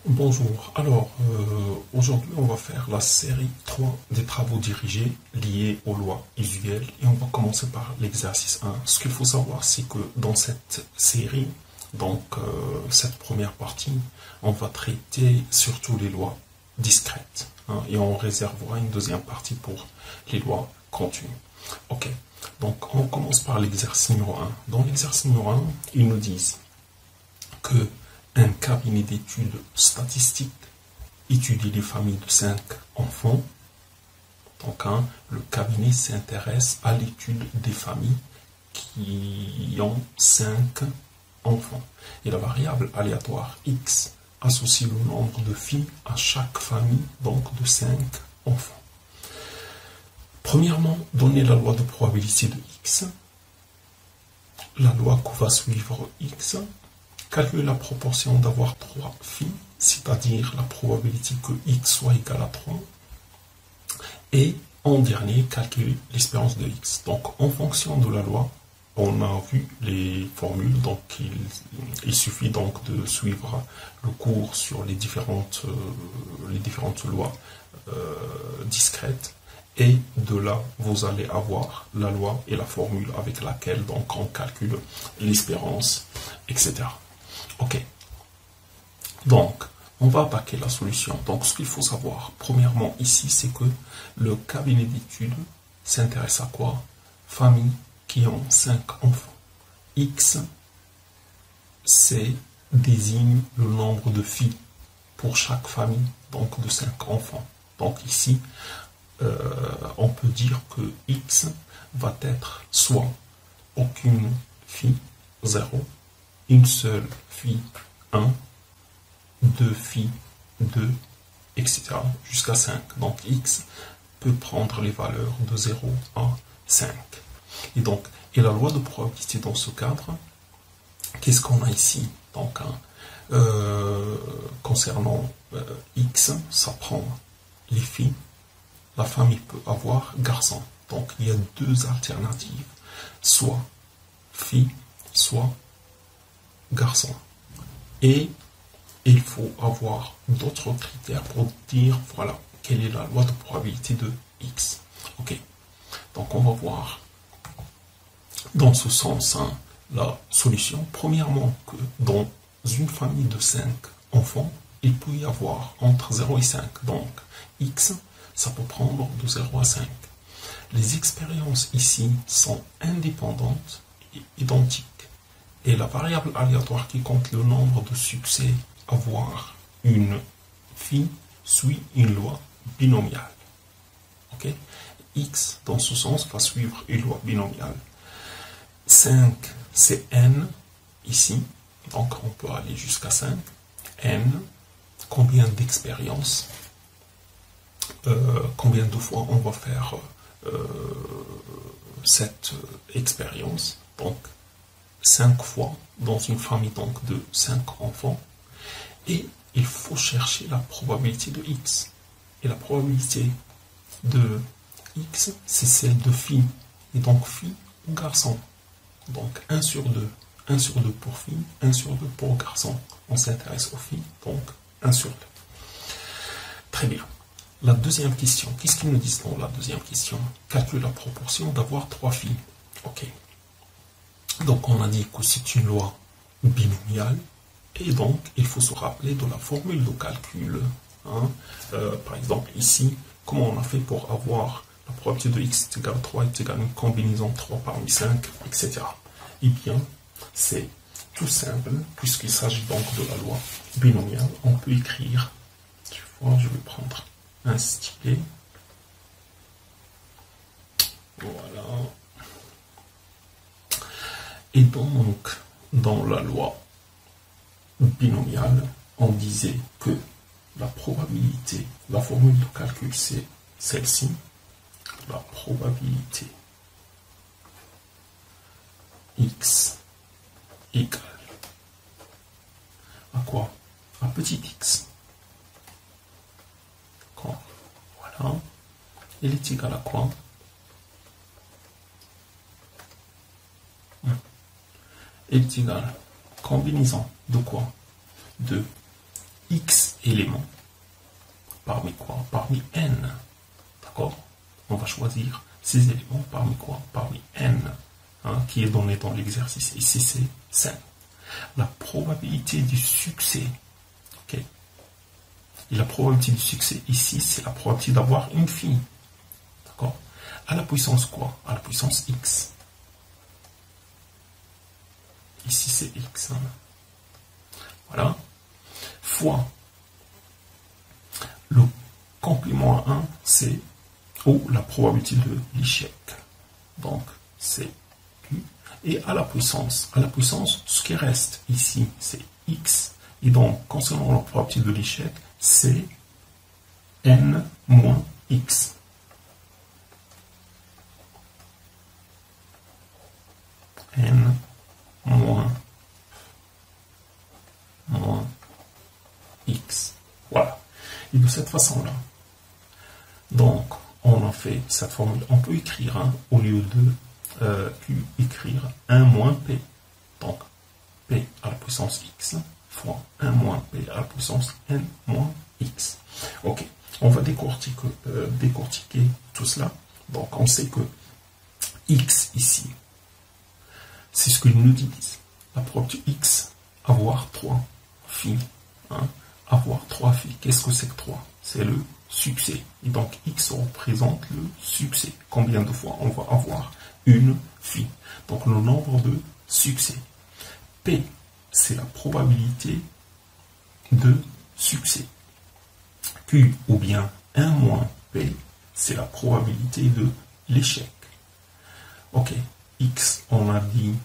Bonjour, alors aujourd'hui on va faire la série 3 des travaux dirigés liés aux lois usuelles et on va commencer par l'exercice 1. Ce qu'il faut savoir c'est que dans cette série, donc cette première partie, on va traiter surtout les lois discrètes hein, et on réservera une deuxième partie pour les lois continues. Ok, donc on commence par l'exercice numéro 1. Dans l'exercice numéro 1, ils nous disent que un cabinet d'études statistiques étudie les familles de 5 enfants. Donc, le cabinet s'intéresse à l'étude des familles qui ont 5 enfants. Et la variable aléatoire x associe le nombre de filles à chaque famille, donc de 5 enfants. Premièrement, donner la loi de probabilité de x, la loi que va suivre x, calculer la proportion d'avoir 3 filles, c'est-à-dire la probabilité que x soit égal à 3. Et en dernier, calculer l'espérance de x. Donc en fonction de la loi, on a vu les formules, donc il suffit donc de suivre le cours sur les différentes lois discrètes. Et de là, vous allez avoir la loi et la formule avec laquelle donc on calcule l'espérance, etc. Ok. Donc, on va attaquer la solution. Donc, ce qu'il faut savoir, premièrement, ici, c'est que le cabinet d'études s'intéresse à quoi? Familles qui ont 5 enfants. X, c'est désigne le nombre de filles pour chaque famille, donc de 5 enfants. Donc ici, on peut dire que X va être soit aucune fille, 0, une seule fille, 1, 2 filles, 2, etc. jusqu'à 5. Donc x peut prendre les valeurs de 0 à 5. Et donc, et la loi de probabilité dans ce cadre, qu'est-ce qu'on a ici? Donc, concernant x, ça prend les filles, la famille peut avoir garçon. Donc il y a deux alternatives, soit fille, soit garçon. Et il faut avoir d'autres critères pour dire, voilà, quelle est la loi de probabilité de x. Ok, donc on va voir dans ce sens la solution. Premièrement, que dans une famille de 5 enfants, il peut y avoir entre 0 et 5. Donc, x, ça peut prendre de 0 à 5. Les expériences ici sont indépendantes et identiques. Et la variable aléatoire qui compte le nombre de succès à voir une fille suit une loi binomiale. Ok? X, dans ce sens, va suivre une loi binomiale. 5, c'est n, ici. Donc, on peut aller jusqu'à 5. N, combien d'expériences, combien de fois on va faire cette expérience. Donc, 5 fois dans une famille donc de 5 enfants. Et il faut chercher la probabilité de x. Et la probabilité de x, c'est celle de fille. Et donc, fille ou garçon. Donc, 1 sur 2. 1 sur 2 pour fille, 1 sur 2 pour garçon. On s'intéresse aux filles, donc 1 sur 2. Très bien. La deuxième question. Qu'est-ce qu'ils nous disent dans la deuxième question? Calcule la proportion d'avoir 3 filles. Ok. Donc, on a dit que c'est une loi binomiale. Et donc, il faut se rappeler de la formule de calcul. Hein. Par exemple, ici, comment on a fait pour avoir la probabilité de x est égale à 3 est égale à une combinaison 3 parmi 5, etc. Eh bien, c'est tout simple, puisqu'il s'agit donc de la loi binomiale. On peut écrire, tu vois, je vais prendre un stylet. Voilà. Et donc, dans la loi binomiale, on disait que la probabilité, la formule de calcul, c'est celle-ci. La probabilité x égale à quoi? À petit x. D'accord. Voilà. Elle est égale à quoi? Elle est égale à combinaison de quoi? De x éléments. Parmi quoi? Parmi n. D'accord? On va choisir ces éléments parmi quoi? Parmi n, hein, qui est donné dans l'exercice. Ici, c'est 5. La probabilité du succès. Ok? Et la probabilité du succès ici, c'est la probabilité d'avoir une fille. D'accord? À la puissance quoi? À la puissance x. Ici, c'est x. Hein. Voilà. Fois le complément à 1, c'est la probabilité de l'échec. Donc, c'est Q. Et à la puissance, ce qui reste ici, c'est x. Et donc, concernant la probabilité de l'échec, c'est n moins x. N moins x. Voilà. Et de cette façon-là, donc, on a fait cette formule. On peut écrire, hein, au lieu de Q, écrire 1 moins P. Donc, P à la puissance x fois 1 moins P à la puissance n moins x. Ok, on va décortiquer tout cela. Donc, on sait que x ici, c'est ce qu'ils nous disent. La probabilité x, avoir 3 filles. Hein, avoir 3 filles. Qu'est-ce que c'est que 3? C'est le succès. Et donc, x représente le succès. Combien de fois on va avoir une fille? Donc, le nombre de succès. P, c'est la probabilité de succès. Q, ou bien 1 moins P, c'est la probabilité de l'échec. Ok, x, on a dit,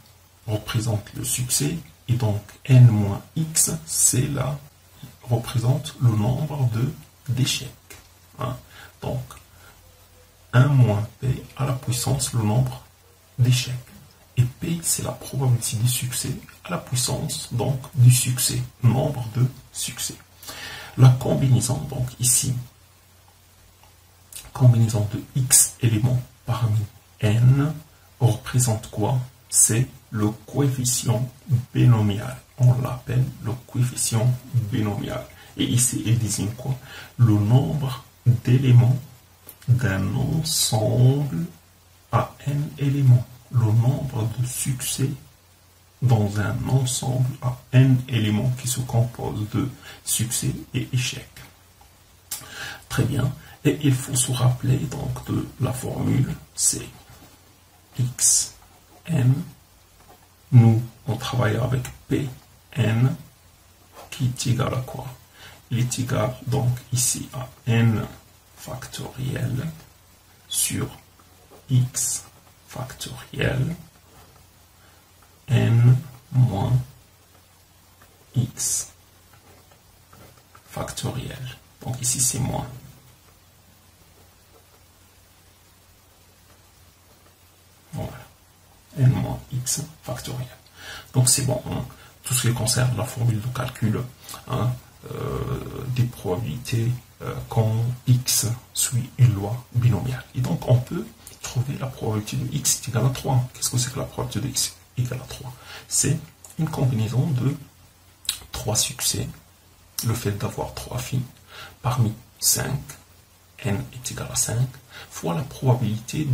représente le succès. Et donc, n moins x, représente le nombre d'échecs. Hein. Donc, 1 moins P à la puissance le nombre d'échecs. Et P, c'est la probabilité du succès à la puissance, donc, du succès, nombre de succès. La combinaison, donc, ici, combinaison de x éléments parmi n, représente quoi? C'est le coefficient binomial. On l'appelle le coefficient binomial. Et ici, il désigne quoi? Le nombre d'éléments d'un ensemble à n éléments. Le nombre de succès dans un ensemble à n éléments qui se compose de succès et échec. Très bien. Et il faut se rappeler donc de la formule, c'est x, n. Nous, on travaille avec Pn qui est égal à quoi? Il est égal donc ici à n factoriel sur x factoriel n moins x factoriel. Donc ici c'est moins. Voilà. N moins x factoriel. Donc c'est bon. Hein. Tout ce qui concerne la formule de calcul, hein, des probabilités quand x suit une loi binomiale. Et donc on peut trouver la probabilité de x est égale à 3. Qu'est-ce que c'est que la probabilité de x égale à 3? C'est une combinaison de 3 succès, le fait d'avoir 3 filles, parmi 5, n est égal à 5, fois la probabilité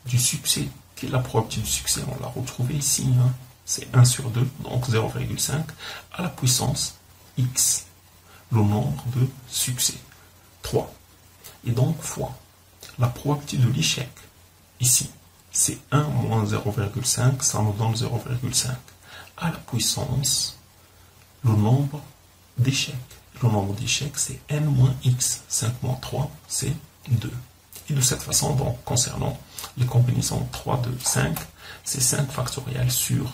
du succès. Quelle est la probabilité du succès? On l'a retrouvé ici, hein. C'est 1 sur 2, donc 0,5, à la puissance x, le nombre de succès, 3. Et donc, fois la probabilité de l'échec, ici, c'est 1 moins 0,5, ça nous donne 0,5, à la puissance, le nombre d'échecs. Le nombre d'échecs, c'est n moins x, 5 moins 3, c'est 2. Et de cette façon, donc, concernant les combinaisons 3, 2, 5, c'est 5 factoriel sur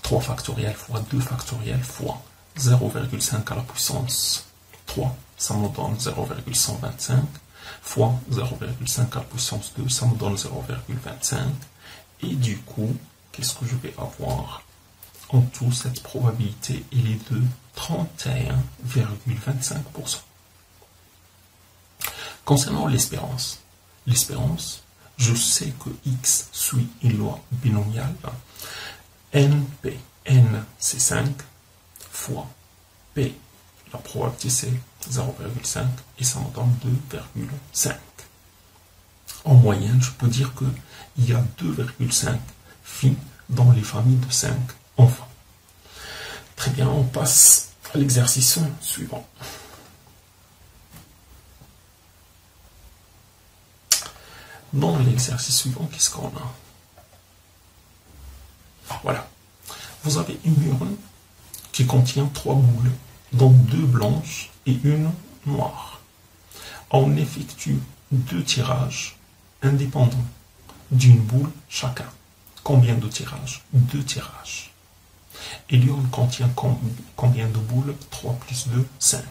3 factoriel fois 2 factoriel fois 0,5 à la puissance 3, ça me donne 0,125, fois 0,5 à la puissance 2, ça me donne 0,25. Et du coup, qu'est-ce que je vais avoir? En tout, cette probabilité, elle est de 31,25%. Concernant l'espérance, je sais que x suit une loi binomiale. NP, n c'est 5, fois P, la probabilité c'est 0,5 et ça me donne 2,5. En moyenne, je peux dire qu'il y a 2,5 filles dans les familles de 5 enfants. Très bien, on passe à l'exercice suivant. Dans l'exercice suivant, qu'est-ce qu'on a? Voilà. Vous avez une urne qui contient 3 boules, dont 2 blanches et une noire. On effectue 2 tirages indépendants d'une boule chacun. Combien de tirages? 2 tirages. Et l'urne contient combien de boules? 3 plus 2, 5.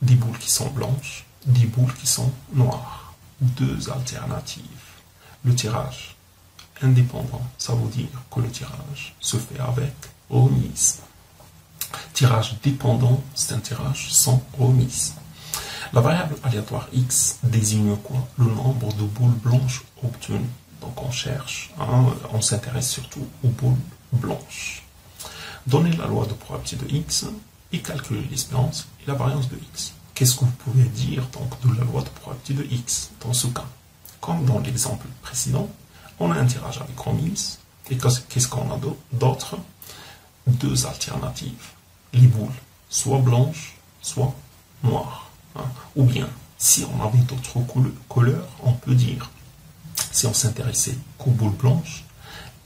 Des boules qui sont blanches, des boules qui sont noires. 2 alternatives. Le tirage indépendant, ça veut dire que le tirage se fait avec remise. Tirage dépendant, c'est un tirage sans remise. La variable aléatoire x désigne quoi? Le nombre de boules blanches obtenues. Donc on cherche, on s'intéresse surtout aux boules blanches. Donnez la loi de probabilité de x et calculez l'espérance et la variance de x. Qu'est-ce que vous pouvez dire donc de la loi de probabilité de x dans ce cas? Comme dans l'exemple précédent, on a un tirage avec remise et qu'est-ce qu'on a d'autre? 2 alternatives. Les boules, soit blanches, soit noires. Ou bien, si on avait d'autres couleurs, on peut dire, si on s'intéressait qu'aux boules blanches,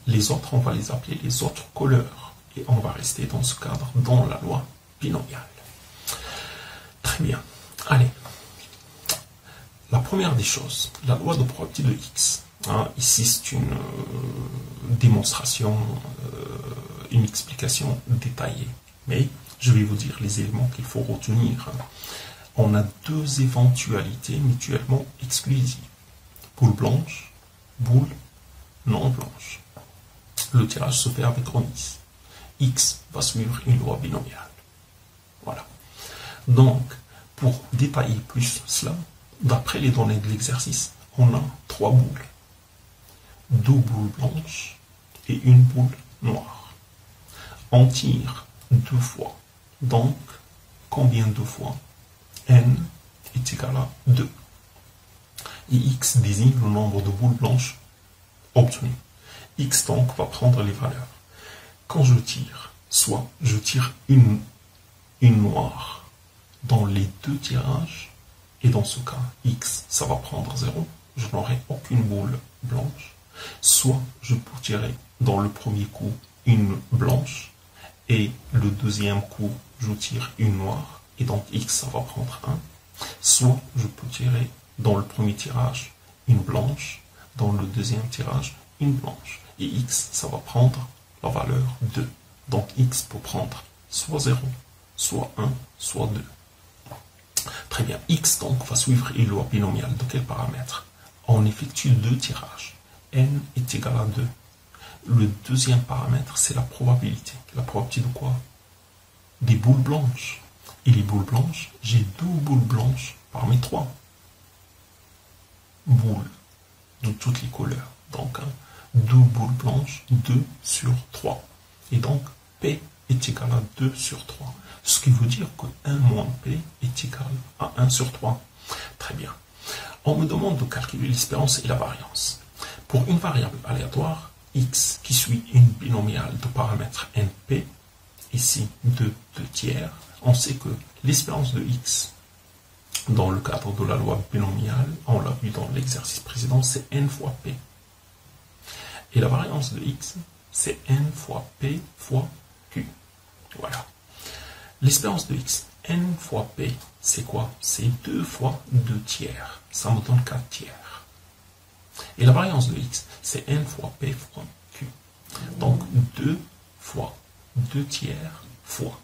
les autres, on va les appeler les autres couleurs. Et on va rester dans ce cadre, dans la loi binomiale. Très bien. Allez. La première des choses, la loi de probabilité de x. Ici, c'est une démonstration, une explication détaillée. Mais je vais vous dire les éléments qu'il faut retenir. On a 2 éventualités mutuellement exclusives. Boule blanche, boule non blanche. Le tirage se fait avec remise. X va suivre une loi binomiale. Voilà. Donc, pour détailler plus cela, d'après les données de l'exercice, on a 3 boules. 2 boules blanches et une boule noire. On tire 2 fois. Donc, combien de fois? N est égal à 2. Et x désigne le nombre de boules blanches obtenues. X donc va prendre les valeurs. Quand je tire, soit je tire une noire dans les 2 tirages, et dans ce cas, x, ça va prendre 0, je n'aurai aucune boule blanche, soit je peux tirer dans le premier coup une blanche, et le deuxième coup, je tire une noire, et donc x, ça va prendre 1, soit je peux tirer dans le premier tirage une blanche, dans le deuxième tirage une blanche, et x, ça va prendre la valeur 2. Donc x peut prendre soit 0, soit 1, soit 2. Très bien, x donc va suivre une loi binomiale de quel paramètre? On effectue 2 tirages. N est égal à 2. Le deuxième paramètre, c'est la probabilité. La probabilité de quoi? Des boules blanches. Et les boules blanches, j'ai 2 boules blanches parmi 3 boules de toutes les couleurs. Donc, 2 boules blanches, 2 sur 3. Et donc, P est égal à 2 sur 3. Ce qui veut dire que 1 moins P est égal à 1 sur 3. Très bien. On me demande de calculer l'espérance et la variance. Pour une variable aléatoire, x qui suit une binomiale de paramètres np, ici 2 tiers, on sait que l'espérance de x, dans le cadre de la loi binomiale, on l'a vu dans l'exercice précédent, c'est n fois p. Et la variance de x, c'est n fois p fois q. Voilà. L'espérance de x, n fois p, c'est quoi? C'est 2 fois 2 tiers. Ça me donne 4 tiers. Et la variance de x, c'est n fois p fois q. Donc 2 fois 2 tiers fois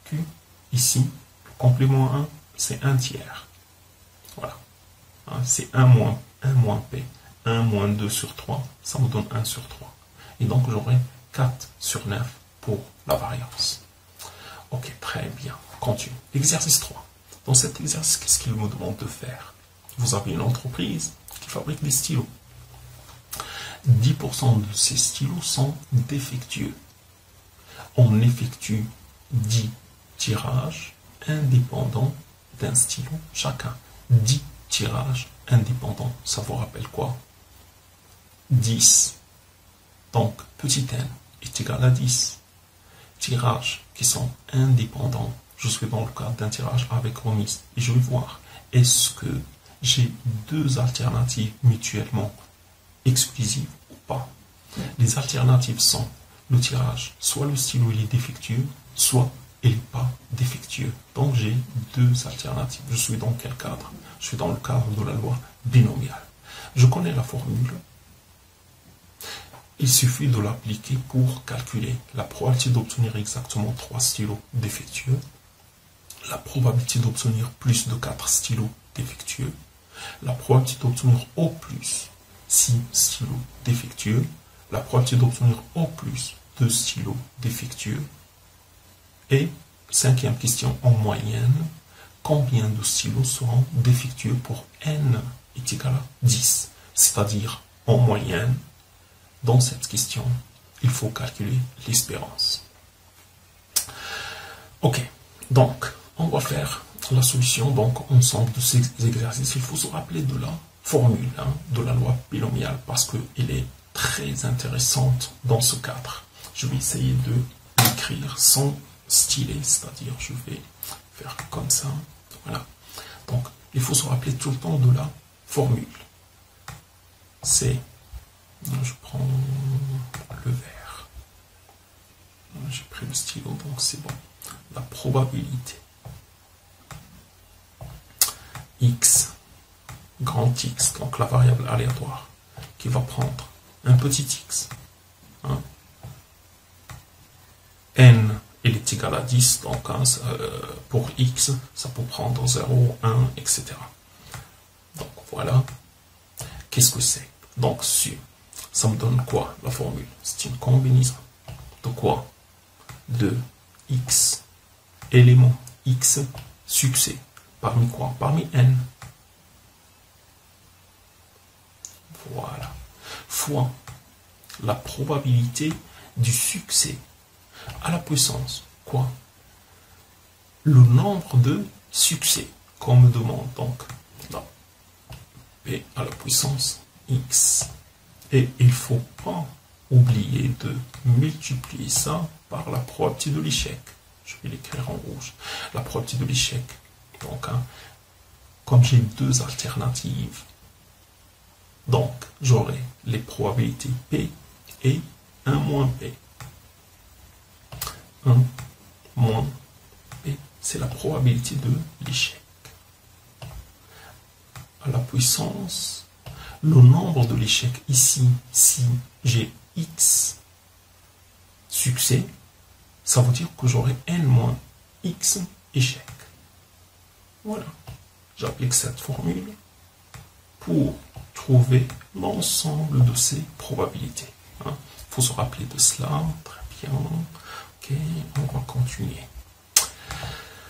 q. Ici, le complément 1, c'est 1 tiers. Voilà. C'est 1 moins p. 1 moins 2 sur 3, ça me donne 1 sur 3. Et donc j'aurai 4 sur 9 pour la variance. Ok, très bien. Continue. Exercice 3. Dans cet exercice, qu'est-ce qu'il me demande de faire? Vous avez une entreprise qui fabrique des stylos. 10% de ces stylos sont défectueux. On effectue 10 tirages indépendants d'un stylo chacun. 10 tirages indépendants. Ça vous rappelle quoi? 10. Donc, petit n est égal à 10. Tirages qui sont indépendants. Je suis dans le cadre d'un tirage avec remise. Et je vais voir, est-ce que j'ai deux alternatives mutuellement exclusives ou pas? Les alternatives sont le tirage, soit le stylo il est défectueux, soit il n'est pas défectueux. Donc j'ai deux alternatives. Je suis dans quel cadre? Je suis dans le cadre de la loi binomiale. Je connais la formule. Il suffit de l'appliquer pour calculer la probabilité d'obtenir exactement 3 stylos défectueux, la probabilité d'obtenir plus de 4 stylos défectueux, la probabilité d'obtenir au plus 6 stylos défectueux, la probabilité d'obtenir au plus 2 stylos défectueux, et, cinquième question, en moyenne, combien de stylos seront défectueux pour n est égal à 10, c'est-à-dire en moyenne. Dans cette question, il faut calculer l'espérance. Ok, donc on va faire la solution donc ensemble de ces exercices. Il faut se rappeler de la formule de la loi binomiale parce qu'elle est très intéressante dans ce cadre. Je vais essayer de l'écrire sans stylet, c'est-à-dire je vais faire comme ça. Voilà. Donc il faut se rappeler tout le temps de la formule. C'est, je prends le vert. J'ai pris le stylo, donc c'est bon. La probabilité x, grand X, donc la variable aléatoire, qui va prendre un petit x. N, il est égal à 10, donc pour x, ça peut prendre 0, 1, etc. Donc voilà. Qu'est-ce que c'est? Donc ça me donne quoi la formule? C'est une combinaison de quoi? De x, élément x, succès. Parmi quoi? Parmi n. Voilà. Fois la probabilité du succès à la puissance. Quoi? Le nombre de succès qu'on me demande. Donc, là. P à la puissance x. Et il ne faut pas oublier de multiplier ça par la probabilité de l'échec. Je vais l'écrire en rouge. La probabilité de l'échec. Donc, comme j'ai deux alternatives, donc j'aurai les probabilités P et 1 moins P. 1 moins P, c'est la probabilité de l'échec. À la puissance, le nombre de l'échec ici, si j'ai x succès, ça veut dire que j'aurai n moins x échec. Voilà. J'applique cette formule pour trouver l'ensemble de ces probabilités. Il faut se rappeler de cela. Très bien. Ok, on va continuer.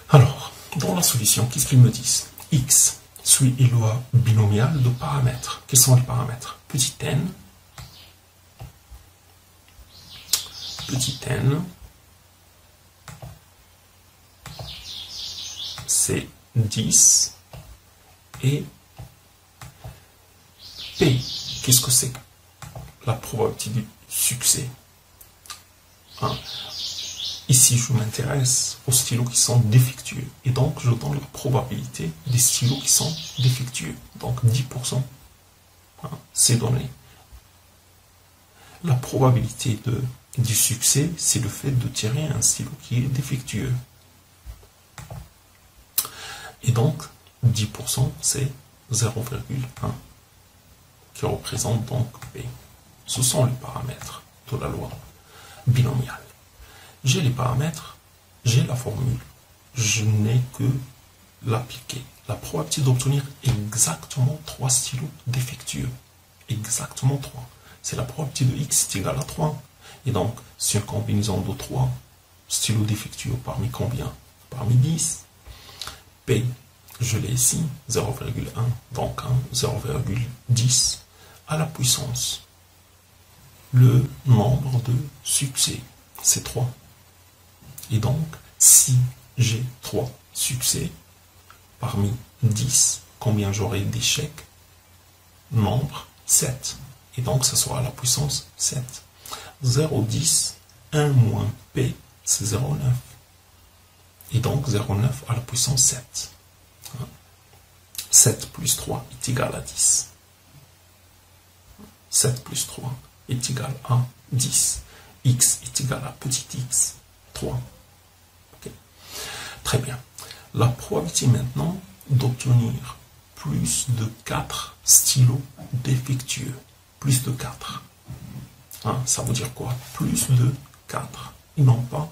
Alors, dans la solution, qu'est-ce qu'ils me disent? X suit une loi binomiale de paramètres. Quels sont les paramètres? Petit n, c'est 10, et P, qu'est-ce que c'est? La probabilité du succès. Ici, je m'intéresse aux stylos qui sont défectueux. Et donc, je donne la probabilité des stylos qui sont défectueux. Donc, 10%. C'est donné. La probabilité du succès, c'est le fait de tirer un stylo qui est défectueux. Et donc, 10%, c'est 0,1. Qui représente donc P. Ce sont les paramètres de la loi binomiale. J'ai les paramètres, j'ai la formule, je n'ai que l'appliquer. La probabilité d'obtenir exactement 3 stylos défectueux. Exactement 3. C'est la probabilité de x est égale à 3. Et donc, c'est une combinaison de 3 stylos défectueux parmi combien? Parmi 10. P, je l'ai ici, 0,1. Donc, 0,10 à la puissance. Le nombre de succès, c'est 3. Et donc, si j'ai 3 succès, parmi 10, combien j'aurai d'échecs? Nombre 7. Et donc, ça sera la puissance 7. 0,10, 1 moins P, c'est 0,9. Et donc, 0,9 à la puissance 7. 7 plus 3 est égal à 10. 7 plus 3 est égal à 10. X est égal à petit x, 3. Okay. Très bien. La probabilité maintenant d'obtenir plus de 4 stylos défectueux. Plus de 4. Hein, ça veut dire quoi? Plus de 4. Et non pas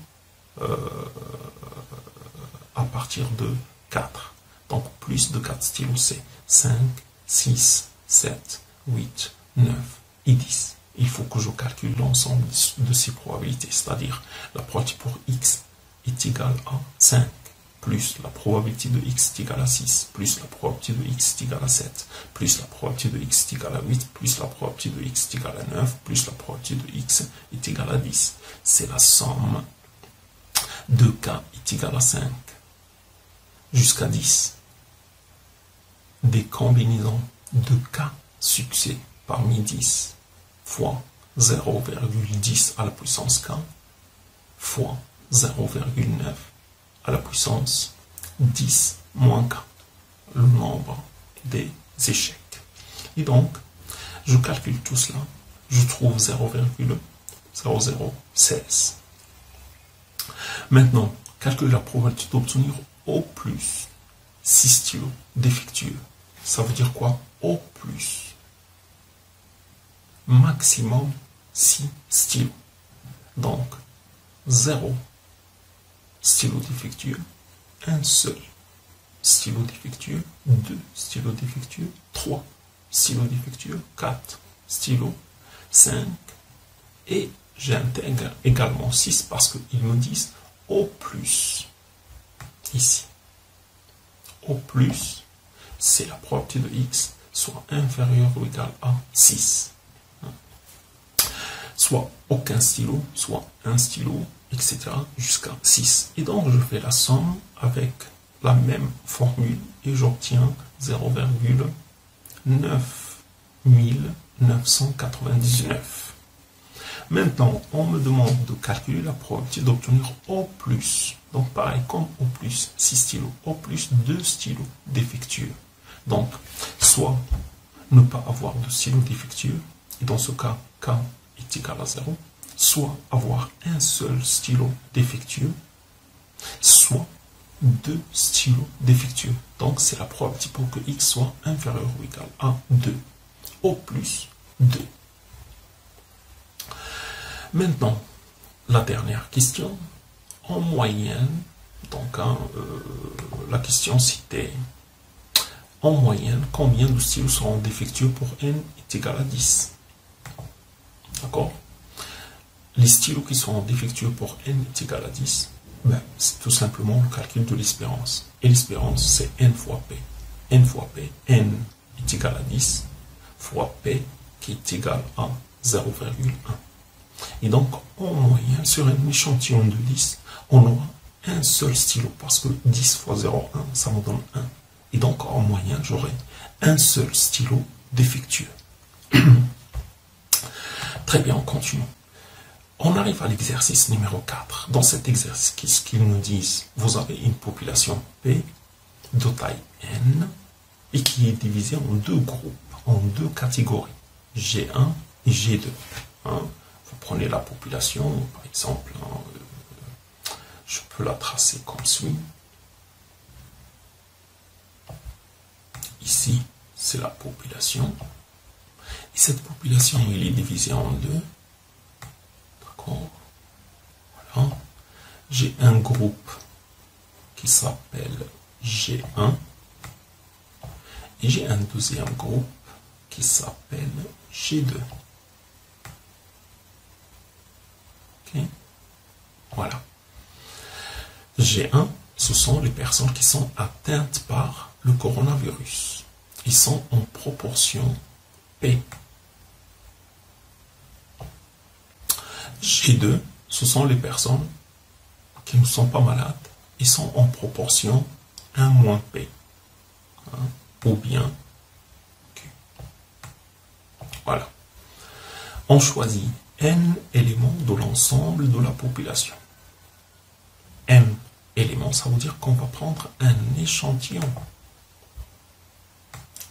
à partir de 4. Donc plus de 4 stylos, c'est 5, 6, 7, 8, 9 et 10. Il faut que je calcule l'ensemble de ces probabilités, c'est-à-dire la probabilité pour x est égale à 5, plus la probabilité de x est égale à 6, plus la probabilité de x est égale à 7, plus la probabilité de x est égale à 8, plus la probabilité de x est égale à 9, plus la probabilité de x est égale à 10. C'est la somme de k est égale à 5 jusqu'à 10 des combinaisons de k succès parmi 10 fois 0,10 à la puissance k fois 0,9 à la puissance 10 moins k, le nombre des échecs. Et donc, je calcule tout cela, je trouve 0,0016. Maintenant, calcule la probabilité d'obtenir au plus 6 stylos défectueux. Ça veut dire quoi? Au plus maximum 6 stylos. Donc, 0 stylo défectueux, un seul stylo défectueux, 2 stylos défectueux, 3 stylos défectueux, 4 stylos, 5, et j'intègre également 6 parce qu'ils me disent au plus, ici. Au plus, c'est la probabilité de x soit inférieure ou égale à 6. Soit aucun stylo, soit un stylo, etc. jusqu'à 6. Et donc, je fais la somme avec la même formule et j'obtiens 0,9999. Maintenant, on me demande de calculer la probabilité d'obtenir au plus. Donc, pareil, comme au plus 6 stylos, au plus 2 stylos défectueux. Donc, soit ne pas avoir de stylos défectueux, et dans ce cas, K est égal à 0, soit avoir un seul stylo défectueux, soit 2 stylos défectueux. Donc, c'est la probabilité pour que x soit inférieur ou égal à 2, au plus 2. Maintenant, la dernière question, en moyenne, donc la question c'était, en moyenne, combien de stylos seront défectueux pour n est égal à 10? D'accord? Les stylos qui seront défectueux pour n est égal à 10, ben, c'est tout simplement le calcul de l'espérance. Et l'espérance, c'est n fois p. N fois p, n est égal à 10, fois p qui est égal à 0,1. Et donc, en moyenne, sur un échantillon de 10, on aura un seul stylo, parce que 10 fois 0,1, ça me donne 1. Et donc, en moyenne, j'aurai un seul stylo défectueux. Très bien, on continue. On arrive à l'exercice numéro 4. Dans cet exercice, qu'est-ce qu'ils nous disent? Vous avez une population P de taille N et qui est divisée en deux groupes, en deux catégories, G1 et G2. Hein? Vous prenez la population, par exemple, je peux la tracer comme suit. Ici, c'est la population. Et cette population, elle est divisée en deux. D'accord. Voilà. J'ai un groupe qui s'appelle G1. Et j'ai un deuxième groupe qui s'appelle G2. Ok. Voilà. G1, ce sont les personnes qui sont atteintes par le coronavirus. Ils sont en proportion P. G2, ce sont les personnes qui ne sont pas malades, ils sont en proportion 1 moins P. Hein, ou bien Q. Voilà. On choisit N éléments de l'ensemble de la population. N éléments, ça veut dire qu'on va prendre un échantillon.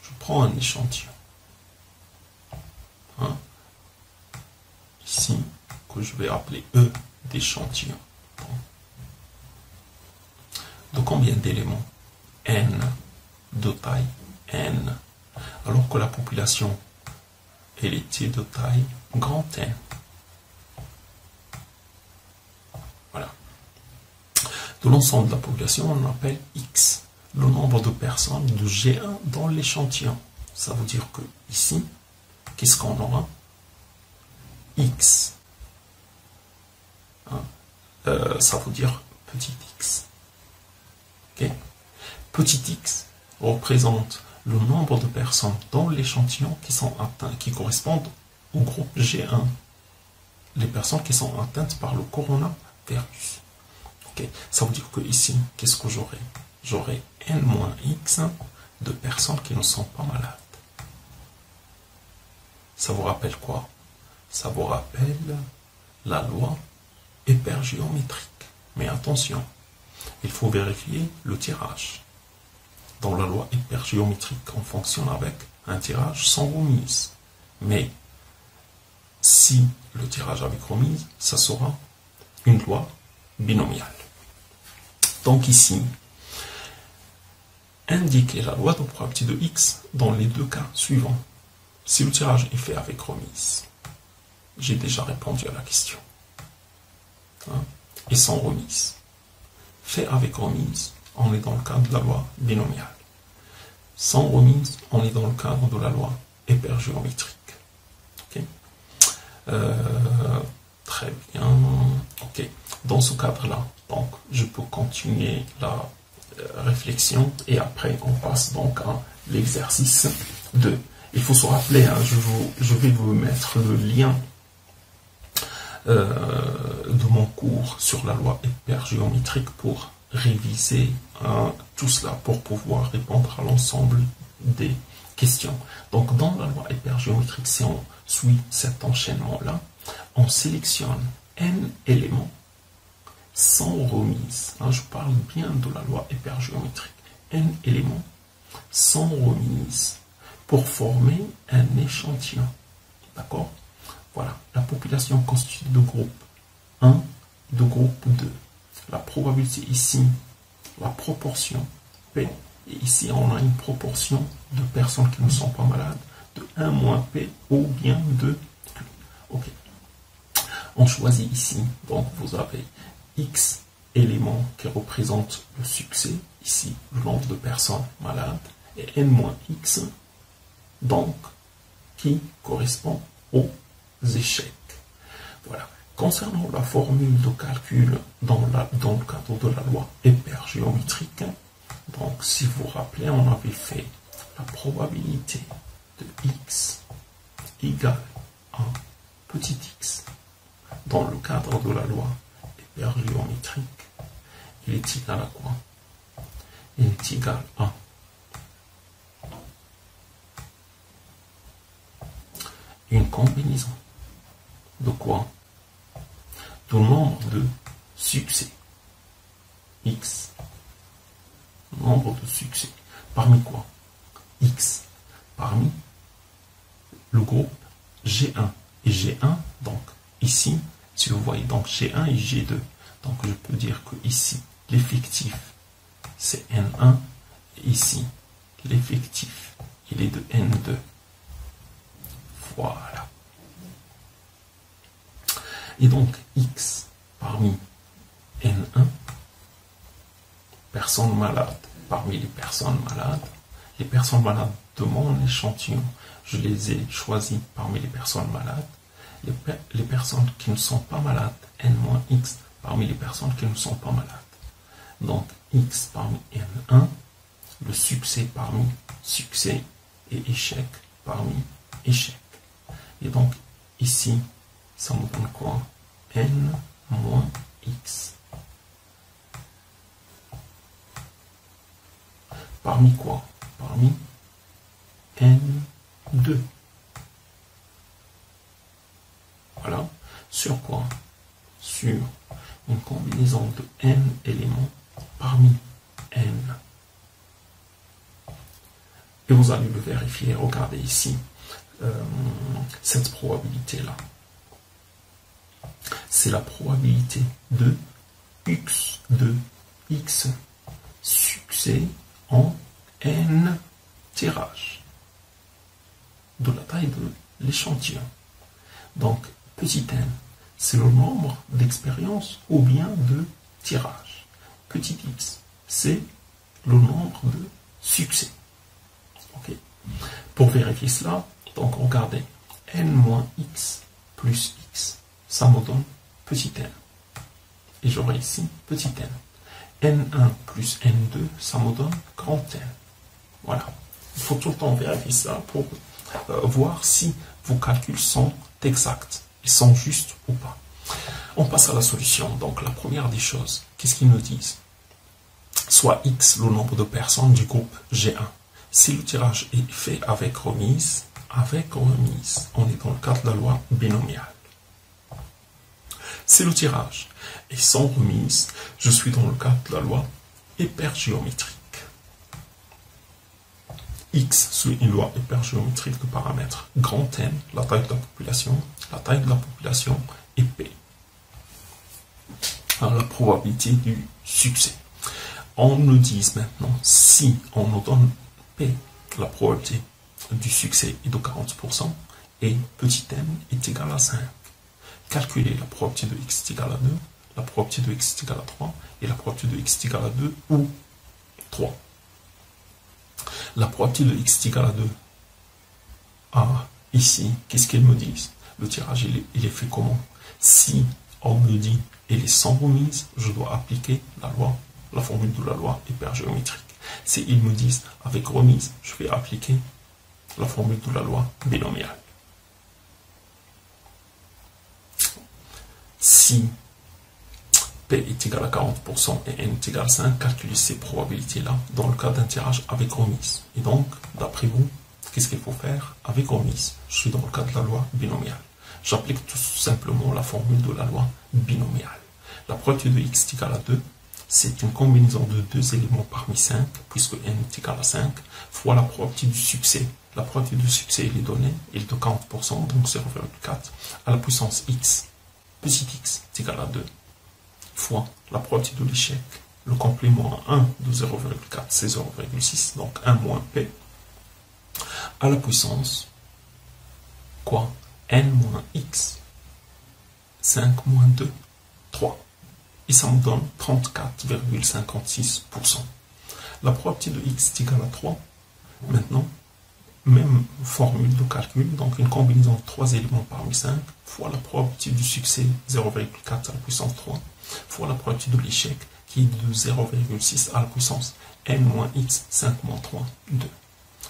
Je prends un échantillon. Hein, ici, que je vais appeler E d'échantillon. De combien d'éléments? N, de taille N, alors que la population, elle était de taille grand N. Voilà. De l'ensemble de la population, on appelle X, le nombre de personnes de G1 dans l'échantillon. Ça veut dire que ici, qu'est-ce qu'on aura? X. Hein, ça veut dire petit x. Okay. Petit x représente le nombre de personnes dans l'échantillon qui sont atteintes, qui correspondent au groupe G1. Les personnes qui sont atteintes par le coronavirus. Okay. Ça veut dire que ici, qu'est-ce que j'aurai? J'aurai n-x de personnes qui ne sont pas malades. Ça vous rappelle quoi? Ça vous rappelle la loi hypergéométrique. Mais attention, il faut vérifier le tirage. Dans la loi hypergéométrique, on fonctionne avec un tirage sans remise. Mais si le tirage avec remise, ça sera une loi binomiale. Donc ici, indiquez la loi de probabilité de x dans les deux cas suivants. Si le tirage est fait avec remise, j'ai déjà répondu à la question. Hein, et sans remise. Fait avec remise, on est dans le cadre de la loi binomiale. Sans remise, on est dans le cadre de la loi hypergéométrique. Okay. Très bien. Okay. Dans ce cadre-là, donc, je peux continuer la réflexion et après on passe donc à l'exercice 2. Il faut se rappeler, hein, je vais vous mettre le lien de mon cours sur la loi hypergéométrique pour réviser tout cela, pour pouvoir répondre à l'ensemble des questions. Donc dans la loi hypergéométrique, si on suit cet enchaînement-là, on sélectionne n éléments sans remise. Là, je parle bien de la loi hypergéométrique. N éléments sans remise pour former un échantillon. D'accord? Voilà, la population constituée de groupe 1, de groupe 2. La probabilité ici, la proportion P, et ici on a une proportion de personnes qui ne sont pas malades, de 1 moins P ou bien de Q. Ok. On choisit ici, donc vous avez X éléments qui représentent le succès, ici le nombre de personnes malades, et N moins X, donc qui correspond aux échecs. Voilà. Concernant la formule de calcul dans le cadre de la loi hypergéométrique, donc si vous vous rappelez, on avait fait la probabilité de x égale à petit x dans le cadre de la loi hypergéométrique. Il est égal à quoi? Il est égal à une combinaison de quoi? De nombre de succès. X. Nombre de succès. Parmi quoi? X. Parmi le groupe G1. Et G1, donc ici, si vous voyez, donc G1 et G2. Donc je peux dire que ici, l'effectif, c'est N1. Et ici, l'effectif, il est de N2. Voilà. Et donc, X parmi N1, personnes malades, parmi les personnes malades de mon échantillon, je les ai choisis parmi les personnes malades, les personnes qui ne sont pas malades, N-X, parmi les personnes qui ne sont pas malades. Donc, X parmi N1, le succès parmi succès et échec parmi échec. Et donc, ici, ça me donne quoi? N moins X. Parmi quoi? Parmi N2. Voilà. Sur quoi? Sur une combinaison de N éléments parmi N. Et vous allez le vérifier. Regardez ici cette probabilité-là. C'est la probabilité de X succès en N tirages de la taille de l'échantillon. Donc, petit n, c'est le nombre d'expériences ou bien de tirages. Petit x, c'est le nombre de succès. Okay. Pour vérifier cela, donc regardez, n moins x plus x, ça me donne petit n. Et j'aurai ici petit n. N1 plus N2, ça me donne grand N. Voilà. Il faut tout le temps vérifier ça pour voir si vos calculs sont exacts. Ils sont justes ou pas. On passe à la solution. Donc la première des choses, qu'est-ce qu'ils nous disent? Soit X, le nombre de personnes du groupe G1. Si le tirage est fait avec remise, on est dans le cadre de la loi binomiale. Si le tirage est sans remise, je suis dans le cadre de la loi hypergéométrique. X suit une loi hypergéométrique de paramètres grand N, la taille de la population, et P. Alors, la probabilité du succès. On nous dit maintenant, si on nous donne P, la probabilité du succès est de 40%, et petit n est égal à 5. Calculer la probabilité de x est égale à 2, la probabilité de x est égale à 3, et la probabilité de x est égale à 2 ou 3. La probabilité de x est égale à 2. Ah, ici, qu'est-ce qu'ils me disent? Le tirage, il est fait comment? Si on me dit il est sans remise, je dois appliquer la formule de la loi hypergéométrique. Si ils me disent avec remise, je vais appliquer la formule de la loi binomiale. Si P est égal à 40% et N est égal à 5, calculez ces probabilités-là dans le cas d'un tirage avec remise. Et donc, d'après vous, qu'est-ce qu'il faut faire avec remise? Je suis dans le cas de la loi binomiale. J'applique tout simplement la formule de la loi binomiale. La probabilité de x est égale à 2, c'est une combinaison de deux éléments parmi 5, puisque n est égal à 5, fois la probabilité du succès. La probabilité du succès, il est donné, il est de 40%, donc 0,4, à la puissance x. Petit x est égal à 2, fois la probabilité de l'échec. Le complément à 1 de 0,4, c'est 0,6, donc 1 moins p, à la puissance, quoi? N moins x, 5 moins 2, 3. Et ça me donne 34,56%. La probabilité de x est égale à 3. Maintenant, même formule de calcul, donc une combinaison de 3 éléments parmi 5, fois la probabilité du succès, 0,4 à la puissance 3, fois la probabilité de l'échec, qui est de 0,6 à la puissance n moins x, 5 moins 3, 2.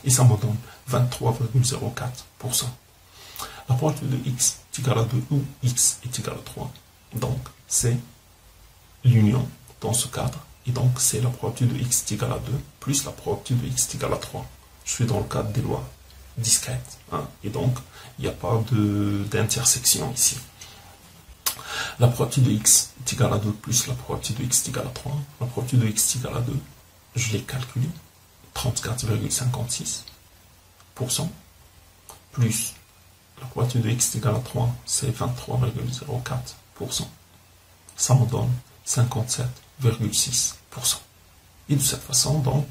Et ça me donne 23,04%. La probabilité de x est égale à 2 ou x est égal à 3. Donc, c'est l'union dans ce cadre. Et donc, c'est la probabilité de x est égale à 2 plus la probabilité de x est égale à 3. Je suis dans le cadre des lois discrètes. Hein, et donc, il n'y a pas d'intersection ici. La probabilité de x est égale à 2 plus la probabilité de x est égale à 3. La probabilité de x est égale à 2, je l'ai calculé, 34,56%, plus la probabilité de x est égale à 3, c'est 23,04%. Ça me donne 57,6%. Et de cette façon, donc,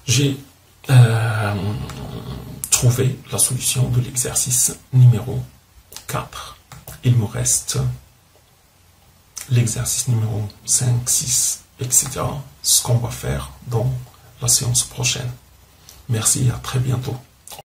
j'ai trouvé la solution de l'exercice numéro 4. Il me reste l'exercice numéro 5, 6, etc. Ce qu'on va faire dans la séance prochaine. Merci et à très bientôt.